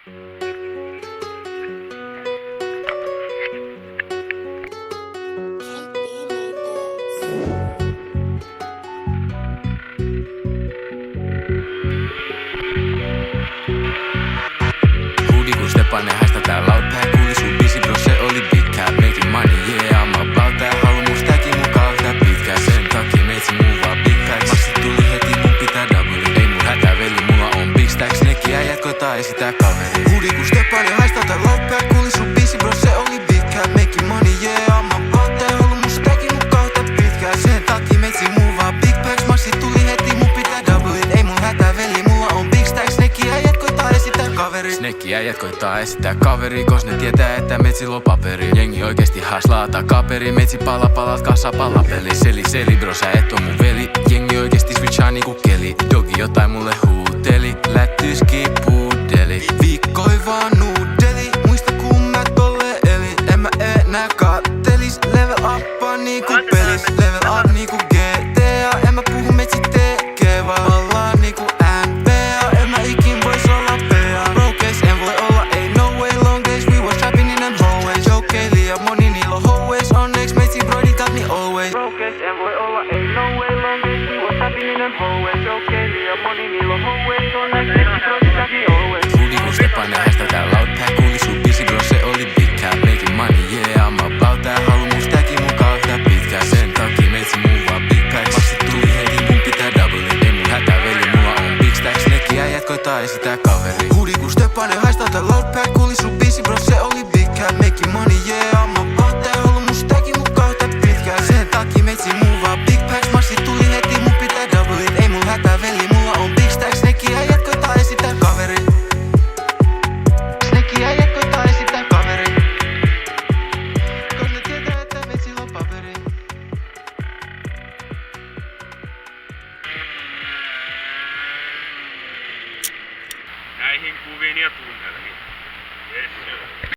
Huudi kun Stepanen hästätään loudpack. Kuuli sun biisi bro, se oli big cap. Making money, yeah, I'm about that. Halu mun stacki mukaan yhtä pitkää. Sen takia meitsi muuvaa big packs. Massit tuli heti, mun pitää double. Ei mun hätää veli, mulla on big stacks. Neki äijät koittaa esittää kaveri. Huudi kun Stepanen hästätään loudpack. Kuuli sun biisi bro, se oli big cap. Making money, yeah, I'm about that. Halu mun stacki mukaan yhtä pitkää. Sen takia meitsi muuvaa big packs. Massit tuli heti, mun pitää double. Ei mun hätää veli, mulla on big stacks. Neki äijät koittaa esittää kaveri. Snekki äijät koittaa esittää kaveri, kos ne tietää, että metsi on paperi. Jengi oikeesti haslaa takaperi, metsi palat kassa palapeli. Seli bro, sä et oo mun veli. Jengi oikeesti switchaa niinku keli. Dogi jotain mulle huuteli, lättyski puudeli. Viikkoi vaan nuudeli, muista kun mä tolle elin. En mä enää kattelis, level uppaa niinku pelis. Level up niinku GTA, en mä puhu metsi tekee vaan ollaan niinku NBA. En mä ikin vois olla PA. Brokes en voi olla, ei no way. Long days we was trapping in them hallways. Jokei liian moni niillä on hoes. Onneks meitsi brody got me always. Brokes en voi olla, ei no way. Long days we was trapping in them hallways. Jokei liian moni niillä on hoes. Onneks meitsi brody got me always. Huudi kun Stepanen hästätään loudpack. Kuuli sun biisi bro, se oli big cap. Making money, yeah, I'm about that. Halu mun stacki mukaan yhtä pitkää. Sen takia meitsi muuvaa big packs. Massit tuli heti, mun pitää double. Ei mun hätää veli, mulla on big stacks. Neki äijät koittaa esittää kaveri. Huudi kun Stepanen hästätään loudpack. Kuuli sun biisi bro, se oli big cap. Making money, yeah, I'm about that. Halu mun stacki mukaan yhtä pitkää. Sen takia meitsi muuvaa big packs. Massit tuli heti, mun pitää double. Ei mun hätää veli, mulla on big stacks. Neki äijät koittaa esittää kaveri. Neki äijät koittaa esittää kaveri. Kos ne tietää, että meitsillä on paperi. Näihin kuviin ja tunnelmiin. Yes, sir.